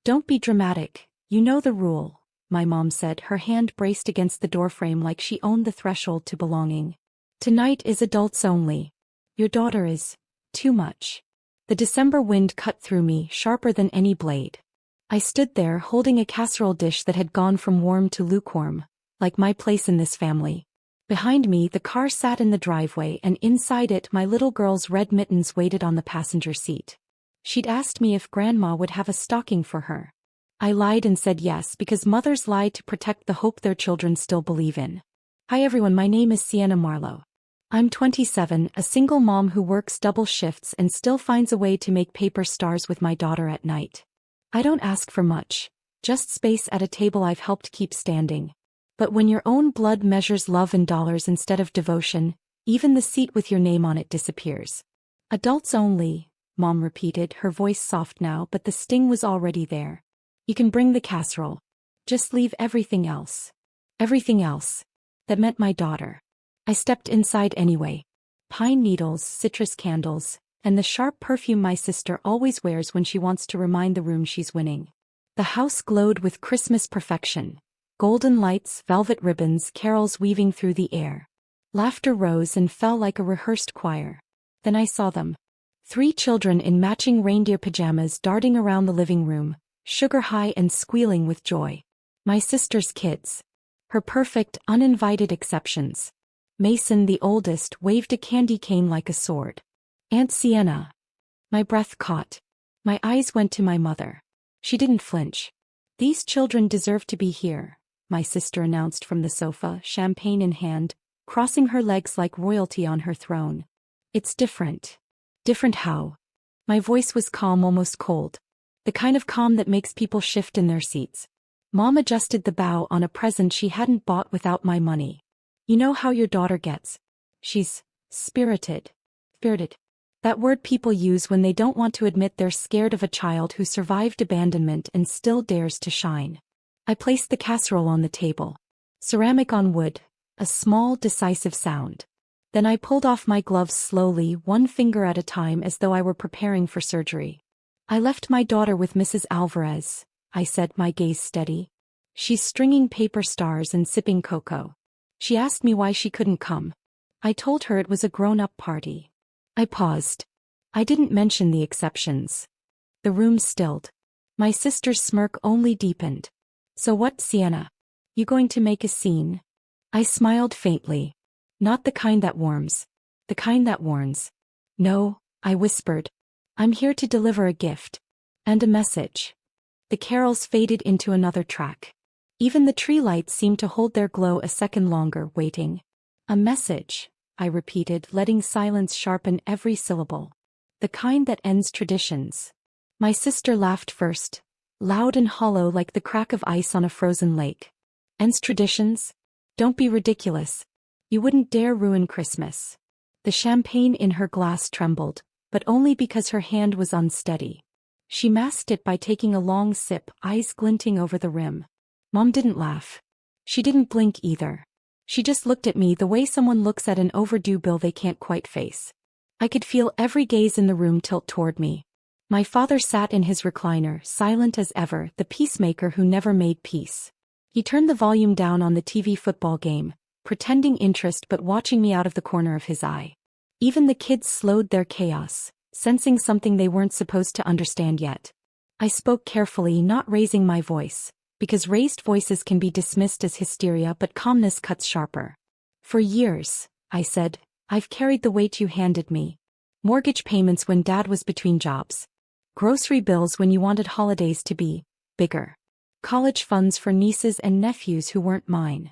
Don't be dramatic, you know the rule, my mom said, her hand braced against the doorframe like she owned the threshold to belonging. Tonight is adults only. Your daughter is too much. The December wind cut through me, sharper than any blade. I stood there holding a casserole dish that had gone from warm to lukewarm, like my place in this family. Behind me, the car sat in the driveway, and inside it my little girl's red mittens waited on the passenger seat. She'd asked me if Grandma would have a stocking for her. I lied and said yes because mothers lie to protect the hope their children still believe in. Hi everyone, my name is Sienna Marlowe. I'm 27, a single mom who works double shifts and still finds a way to make paper stars with my daughter at night. I don't ask for much, just space at a table I've helped keep standing. But when your own blood measures love in dollars instead of devotion, even the seat with your name on it disappears. Adults only, Mom repeated, her voice soft now, but the sting was already there. You can bring the casserole. Just leave everything else. Everything else. That meant my daughter. I stepped inside anyway. Pine needles, citrus candles, and the sharp perfume my sister always wears when she wants to remind the room she's winning. The house glowed with Christmas perfection. Golden lights, velvet ribbons, carols weaving through the air. Laughter rose and fell like a rehearsed choir. Then I saw them. 3 children in matching reindeer pajamas darting around the living room, sugar high and squealing with joy. My sister's kids. Her perfect, uninvited exceptions. Mason, the oldest, waved a candy cane like a sword. Aunt Sienna. My breath caught. My eyes went to my mother. She didn't flinch. These children deserve to be here, my sister announced from the sofa, champagne in hand, crossing her legs like royalty on her throne. It's different. Different how? My voice was calm, almost cold. The kind of calm that makes people shift in their seats. Mom adjusted the bow on a present she hadn't bought without my money. You know how your daughter gets. She's spirited. Spirited. That word people use when they don't want to admit they're scared of a child who survived abandonment and still dares to shine. I placed the casserole on the table. Ceramic on wood, a small, decisive sound. Then I pulled off my gloves slowly, one finger at a time, as though I were preparing for surgery. I left my daughter with Mrs. Alvarez, I said, my gaze steady. She's stringing paper stars and sipping cocoa. She asked me why she couldn't come. I told her it was a grown-up party. I paused. I didn't mention the exceptions. The room stilled. My sister's smirk only deepened. So what, Sienna? You going to make a scene? I smiled faintly. Not the kind that warms. The kind that warns. No, I whispered. I'm here to deliver a gift. And a message. The carols faded into another track. Even the tree lights seemed to hold their glow a second longer, waiting. A message, I repeated, letting silence sharpen every syllable. The kind that ends traditions. My sister laughed first, loud and hollow like the crack of ice on a frozen lake. Ends traditions? Don't be ridiculous. You wouldn't dare ruin Christmas. The champagne in her glass trembled, but only because her hand was unsteady. She masked it by taking a long sip, eyes glinting over the rim. Mom didn't laugh. She didn't blink either. She just looked at me the way someone looks at an overdue bill they can't quite face. I could feel every gaze in the room tilt toward me. My father sat in his recliner, silent as ever, the peacemaker who never made peace. He turned the volume down on the TV football game, pretending interest but watching me out of the corner of his eye. Even the kids slowed their chaos, sensing something they weren't supposed to understand yet. I spoke carefully, not raising my voice, because raised voices can be dismissed as hysteria, but calmness cuts sharper. For years, I said, I've carried the weight you handed me. Mortgage payments when Dad was between jobs. Grocery bills when you wanted holidays to be bigger. College funds for nieces and nephews who weren't mine.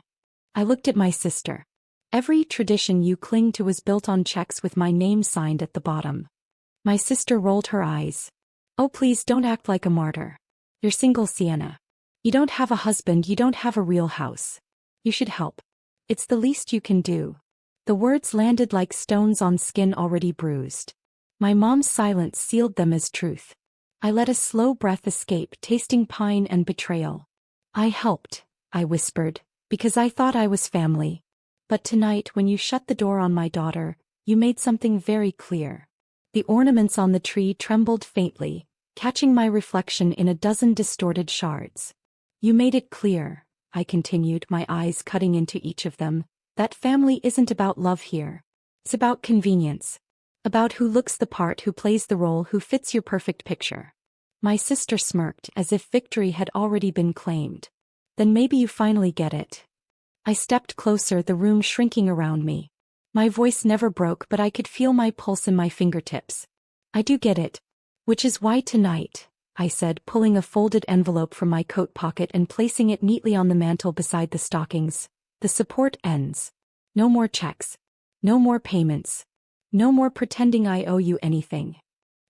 I looked at my sister. Every tradition you cling to was built on checks with my name signed at the bottom. My sister rolled her eyes. Oh, please don't act like a martyr. You're single, Sienna. You don't have a husband, you don't have a real house. You should help. It's the least you can do. The words landed like stones on skin already bruised. My mom's silence sealed them as truth. I let a slow breath escape, tasting pine and betrayal. I helped, I whispered, because I thought I was family. But tonight, when you shut the door on my daughter, you made something very clear. The ornaments on the tree trembled faintly, catching my reflection in a dozen distorted shards. You made it clear, I continued, my eyes cutting into each of them, that family isn't about love here. It's about convenience. About who looks the part, who plays the role, who fits your perfect picture. My sister smirked as if victory had already been claimed. Then maybe you finally get it. I stepped closer, the room shrinking around me. My voice never broke, but I could feel my pulse in my fingertips. I do get it. Which is why tonight, I said, pulling a folded envelope from my coat pocket and placing it neatly on the mantel beside the stockings, the support ends. No more checks. No more payments. No more pretending I owe you anything.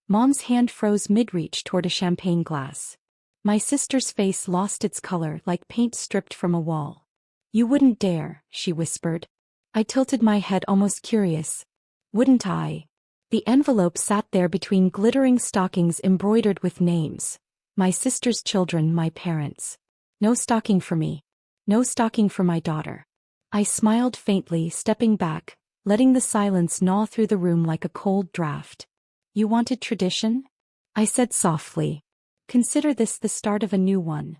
Mom's hand froze mid-reach toward a champagne glass. My sister's face lost its color like paint stripped from a wall. You wouldn't dare, she whispered. I tilted my head, almost curious. Wouldn't I? The envelope sat there between glittering stockings embroidered with names. My sister's children, my parents. No stocking for me. No stocking for my daughter. I smiled faintly, stepping back, letting the silence gnaw through the room like a cold draft. You wanted tradition? I said softly. Consider this the start of a new one.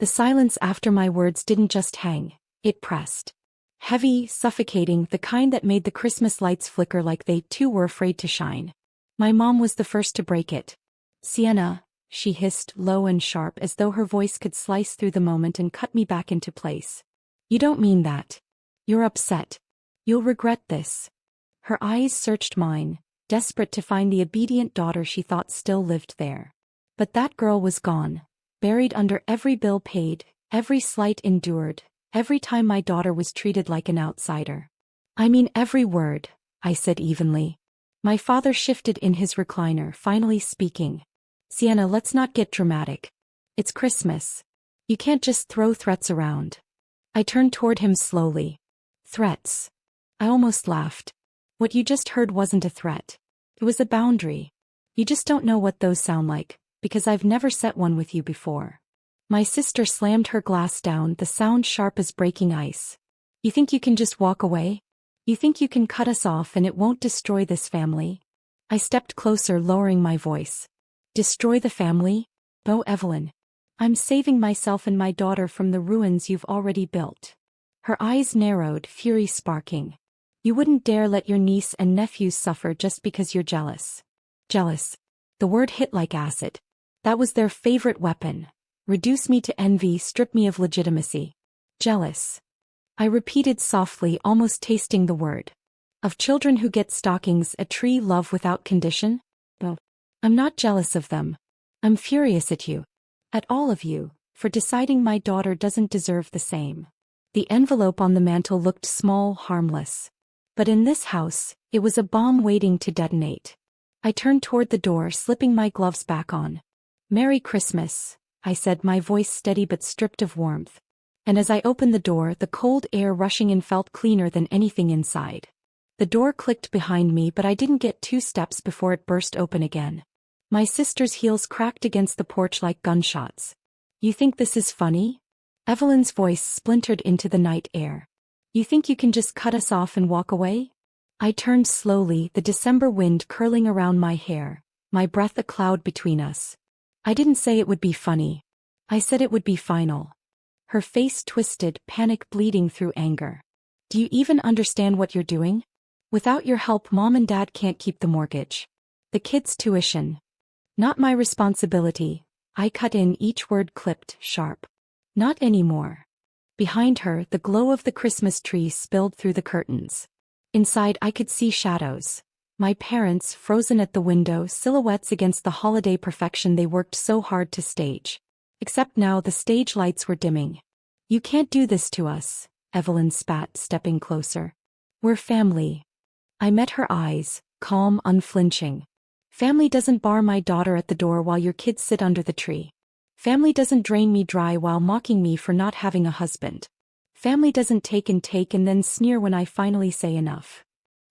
The silence after my words didn't just hang, it pressed. Heavy, suffocating, the kind that made the Christmas lights flicker like they too were afraid to shine. My mom was the first to break it. Sienna, she hissed, low and sharp, as though her voice could slice through the moment and cut me back into place. You don't mean that. You're upset. You'll regret this. Her eyes searched mine, desperate to find the obedient daughter she thought still lived there. But that girl was gone, buried under every bill paid, every slight endured, every time my daughter was treated like an outsider. I mean every word, I said evenly. My father shifted in his recliner, finally speaking. Sienna, let's not get dramatic. It's Christmas. You can't just throw threats around. I turned toward him slowly. Threats. I almost laughed. What you just heard wasn't a threat. It was a boundary. You just don't know what those sound like, because I've never set one with you before. My sister slammed her glass down, the sound sharp as breaking ice. You think you can just walk away? You think you can cut us off and it won't destroy this family? I stepped closer, lowering my voice. Destroy the family? Oh, Evelyn. I'm saving myself and my daughter from the ruins you've already built. Her eyes narrowed, fury sparking. You wouldn't dare let your niece and nephews suffer just because you're jealous. Jealous. The word hit like acid. That was their favorite weapon. Reduce me to envy, strip me of legitimacy. Jealous. I repeated softly, almost tasting the word. Of children who get stockings, a tree, love without condition? Oh. I'm not jealous of them. I'm furious at you. At all of you, for deciding my daughter doesn't deserve the same. The envelope on the mantel looked small, harmless. But in this house, it was a bomb waiting to detonate. I turned toward the door, slipping my gloves back on. Merry Christmas, I said, my voice steady but stripped of warmth. And as I opened the door, the cold air rushing in felt cleaner than anything inside. The door clicked behind me, but I didn't get 2 steps before it burst open again. My sister's heels cracked against the porch like gunshots. You think this is funny? Evelyn's voice splintered into the night air. You think you can just cut us off and walk away? I turned slowly, the December wind curling around my hair, my breath a cloud between us. I didn't say it would be funny. I said it would be final. Her face twisted, panic bleeding through anger. Do you even understand what you're doing? Without your help, Mom and Dad can't keep the mortgage. The kids' tuition. Not my responsibility. I cut in, each word clipped, sharp. Not anymore. Behind her, the glow of the Christmas tree spilled through the curtains. Inside, I could see shadows. My parents, frozen at the window, silhouettes against the holiday perfection they worked so hard to stage. Except now the stage lights were dimming. You can't do this to us, Evelyn spat, stepping closer. We're family. I met her eyes, calm, unflinching. Family doesn't bar my daughter at the door while your kids sit under the tree. Family doesn't drain me dry while mocking me for not having a husband. Family doesn't take and then sneer when I finally say enough.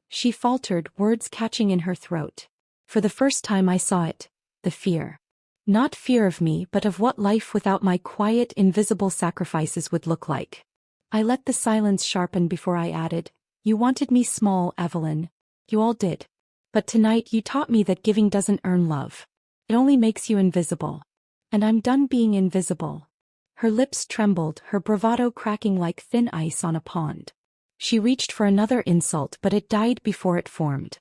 She faltered, words catching in her throat. For the first time I saw it, the fear. Not fear of me, but of what life without my quiet, invisible sacrifices would look like. I let the silence sharpen before I added, You wanted me small, Evelyn. You all did. But tonight you taught me that giving doesn't earn love. It only makes you invisible. And I'm done being invisible. Her lips trembled, her bravado cracking like thin ice on a pond. She reached for another insult, but it died before it formed.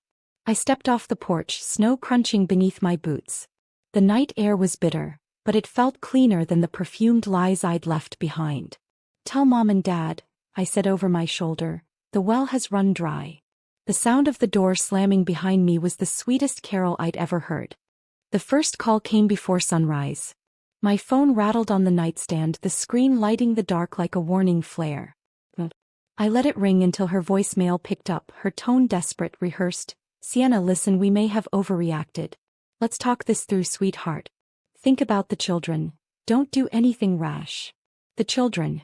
I stepped off the porch, snow crunching beneath my boots. The night air was bitter, but it felt cleaner than the perfumed lies I'd left behind. "Tell Mom and Dad," I said over my shoulder, "the well has run dry." The sound of the door slamming behind me was the sweetest carol I'd ever heard. The first call came before sunrise. My phone rattled on the nightstand, the screen lighting the dark like a warning flare. I let it ring until her voicemail picked up, her tone desperate, rehearsed. "Sienna, listen, we may have overreacted. Let's talk this through, sweetheart. Think about the children. Don't do anything rash. The children.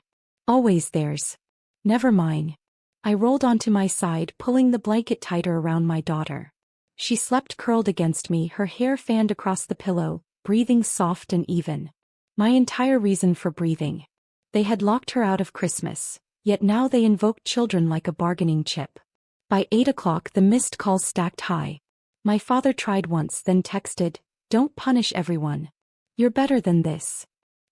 Always theirs. Never mine." I rolled onto my side, pulling the blanket tighter around my daughter. She slept curled against me, her hair fanned across the pillow, breathing soft and even. My entire reason for breathing. They had locked her out of Christmas, yet now they invoked children like a bargaining chip. By 8 o'clock the missed calls stacked high. My father tried once, then texted, "Don't punish everyone. You're better than this.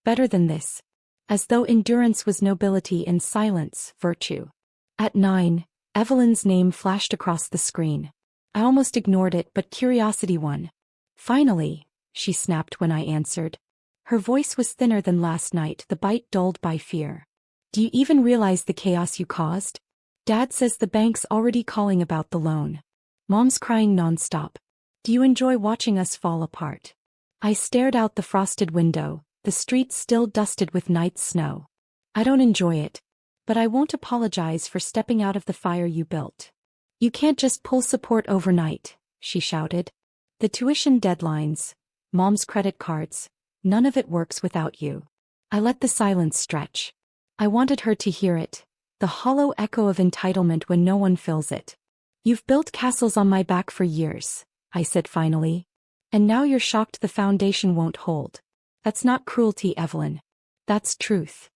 Better than this." As though endurance was nobility and silence, virtue. At 9, Evelyn's name flashed across the screen. I almost ignored it, but curiosity won. "Finally," she snapped when I answered. Her voice was thinner than last night, the bite dulled by fear. "Do you even realize the chaos you caused? Dad says the bank's already calling about the loan. Mom's crying nonstop. Do you enjoy watching us fall apart?" I stared out the frosted window, the streets still dusted with night's snow. "I don't enjoy it. But I won't apologize for stepping out of the fire you built. You can't just pull support overnight," she shouted. "The tuition deadlines, Mom's credit cards, none of it works without you." I let the silence stretch. I wanted her to hear it, the hollow echo of entitlement when no one fills it. "You've built castles on my back for years," I said finally. "And now you're shocked the foundation won't hold. That's not cruelty, Evelyn. That's truth."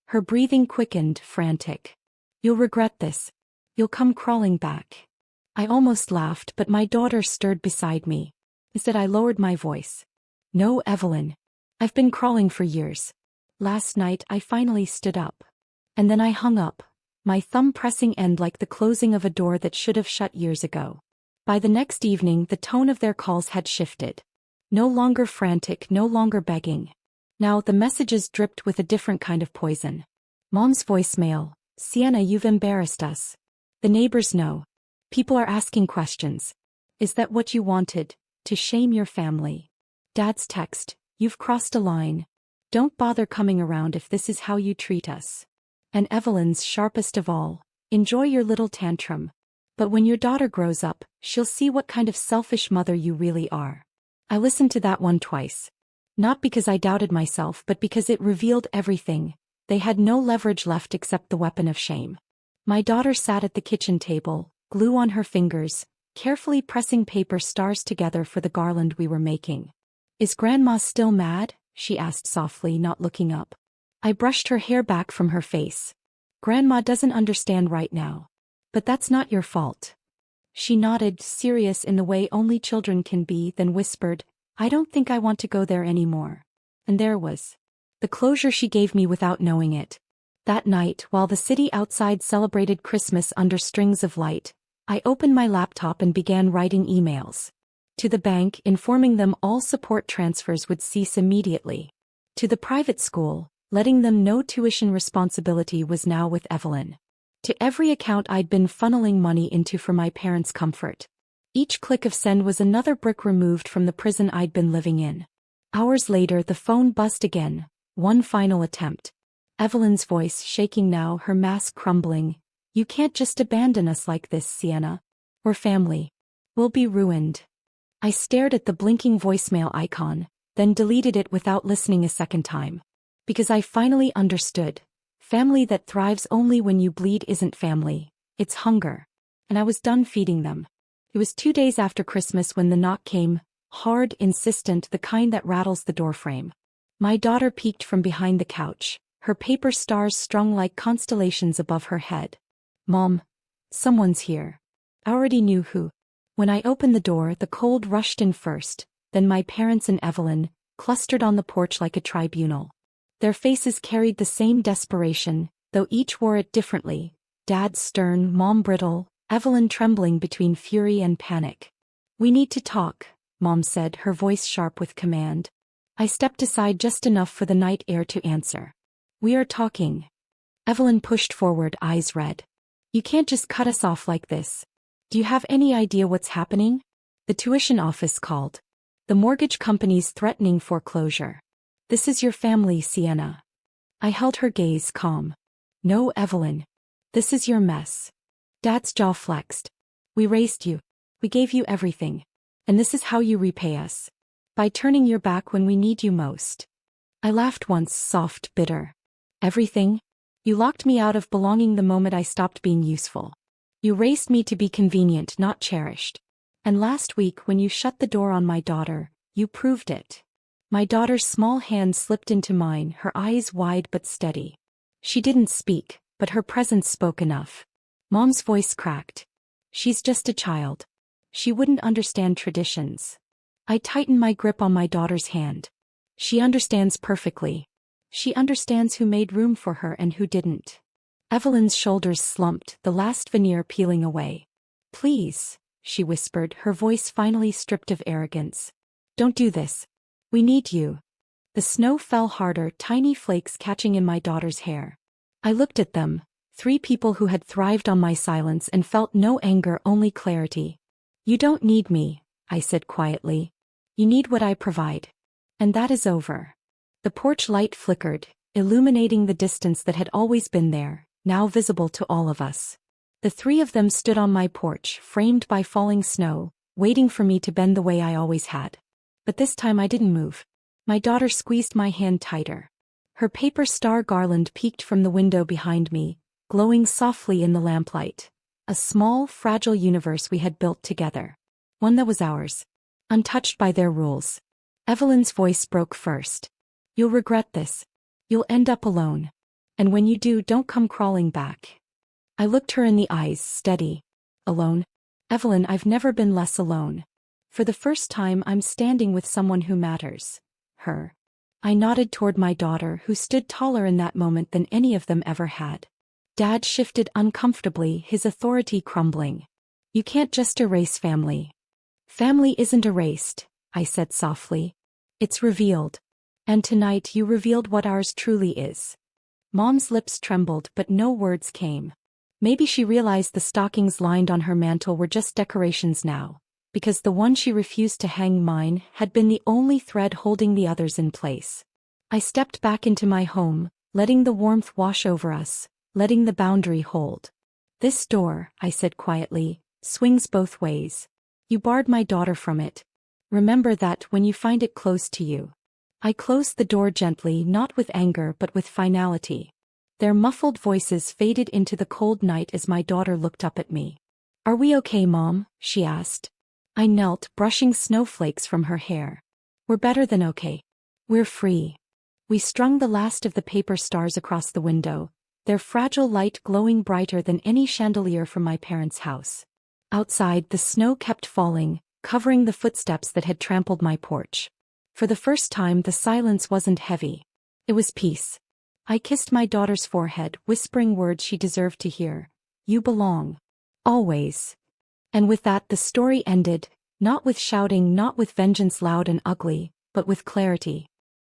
Her breathing quickened, frantic. "You'll regret this. You'll come crawling back." I almost laughed, but my daughter stirred beside me. Instead I lowered my voice. "No, Evelyn. I've been crawling for years. Last night I finally stood up. And then I hung up, my thumb pressing end like the closing of a door that should have shut years ago." By the next evening the tone of their calls had shifted. No longer frantic, no longer begging. Now the messages dripped with a different kind of poison. Mom's voicemail, "Sienna, you've embarrassed us. The neighbors know. People are asking questions. Is that what you wanted, to shame your family?" Dad's text, "You've crossed a line. Don't bother coming around if this is how you treat us." And Evelyn's sharpest of all, "Enjoy your little tantrum. But when your daughter grows up, she'll see what kind of selfish mother you really are." I listened to that one twice. Not because I doubted myself, but because it revealed everything. They had no leverage left except the weapon of shame. My daughter sat at the kitchen table, glue on her fingers, carefully pressing paper stars together for the garland we were making. "Is Grandma still mad?" she asked softly, not looking up. I brushed her hair back from her face. "Grandma doesn't understand right now. But that's not your fault." She nodded, serious in the way only children can be, then whispered, "I don't think I want to go there anymore." And there was the closure she gave me without knowing it. That night, while the city outside celebrated Christmas under strings of light, I opened my laptop and began writing emails. To the bank, informing them all support transfers would cease immediately. To the private school, letting them know tuition responsibility was now with Evelyn. To every account I'd been funneling money into for my parents' comfort. Each click of send was another brick removed from the prison I'd been living in. Hours later the phone buzzed again, one final attempt. Evelyn's voice shaking now, her mask crumbling. "You can't just abandon us like this, Sienna. We're family. We'll be ruined." I stared at the blinking voicemail icon, then deleted it without listening a second time. Because I finally understood. Family that thrives only when you bleed isn't family, it's hunger. And I was done feeding them. It was 2 days after Christmas when the knock came, hard, insistent, the kind that rattles the doorframe. My daughter peeked from behind the couch, her paper stars strung like constellations above her head. "Mom, someone's here." I already knew who. When I opened the door, the cold rushed in first, then my parents and Evelyn, clustered on the porch like a tribunal. Their faces carried the same desperation, though each wore it differently. Dad stern, Mom brittle, Evelyn trembling between fury and panic. "We need to talk," Mom said, her voice sharp with command. I stepped aside just enough for the night air to answer. "We are talking." Evelyn pushed forward, eyes red. "You can't just cut us off like this. Do you have any idea what's happening?" The tuition office called. "The mortgage company's threatening foreclosure. This is your family, Sienna." I held her gaze calm. "No, Evelyn. This is your mess." Dad's jaw flexed. "We raised you. We gave you everything. And this is how you repay us. By turning your back when we need you most." I laughed once, soft, bitter. "Everything? You locked me out of belonging the moment I stopped being useful. You raised me to be convenient, not cherished. And last week when you shut the door on my daughter, you proved it." My daughter's small hand slipped into mine, her eyes wide but steady. She didn't speak, but her presence spoke enough. Mom's voice cracked. "She's just a child. She wouldn't understand traditions." I tightened my grip on my daughter's hand. "She understands perfectly. She understands who made room for her and who didn't." Evelyn's shoulders slumped, the last veneer peeling away. "Please," she whispered, her voice finally stripped of arrogance. "Don't do this. We need you." The snow fell harder, tiny flakes catching in my daughter's hair. I looked at them, 3 people who had thrived on my silence and felt no anger, only clarity. "You don't need me," I said quietly. "You need what I provide. And that is over." The porch light flickered, illuminating the distance that had always been there, now visible to all of us. The 3 of them stood on my porch, framed by falling snow, waiting for me to bend the way I always had. But this time I didn't move. My daughter squeezed my hand tighter. Her paper star garland peeked from the window behind me, glowing softly in the lamplight. A small, fragile universe we had built together. One that was ours. Untouched by their rules. Evelyn's voice broke first. "You'll regret this. You'll end up alone. And when you do, don't come crawling back." I looked her in the eyes, steady. "Alone? Evelyn, I've never been less alone. For the first time I'm standing with someone who matters. Her." I nodded toward my daughter, who stood taller in that moment than any of them ever had. Dad shifted uncomfortably, his authority crumbling. "You can't just erase family." "Family isn't erased," I said softly. "It's revealed. And tonight you revealed what ours truly is." Mom's lips trembled, but no words came. Maybe she realized the stockings lined on her mantel were just decorations now, because the one she refused to hang, mine, had been the only thread holding the others in place. I stepped back into my home, letting the warmth wash over us, letting the boundary hold. "This door," I said quietly, "swings both ways. You barred my daughter from it. Remember that when you find it close to you." I closed the door gently, not with anger but with finality. Their muffled voices faded into the cold night as my daughter looked up at me. "Are we okay, Mom?" she asked. I knelt, brushing snowflakes from her hair. "We're better than okay. We're free." We strung the last of the paper stars across the window, their fragile light glowing brighter than any chandelier from my parents' house. Outside, the snow kept falling, covering the footsteps that had trampled my porch. For the first time, the silence wasn't heavy. It was peace. I kissed my daughter's forehead, whispering words she deserved to hear. "You belong. Always." And with that the story ended, not with shouting, not with vengeance loud and ugly, but with clarity.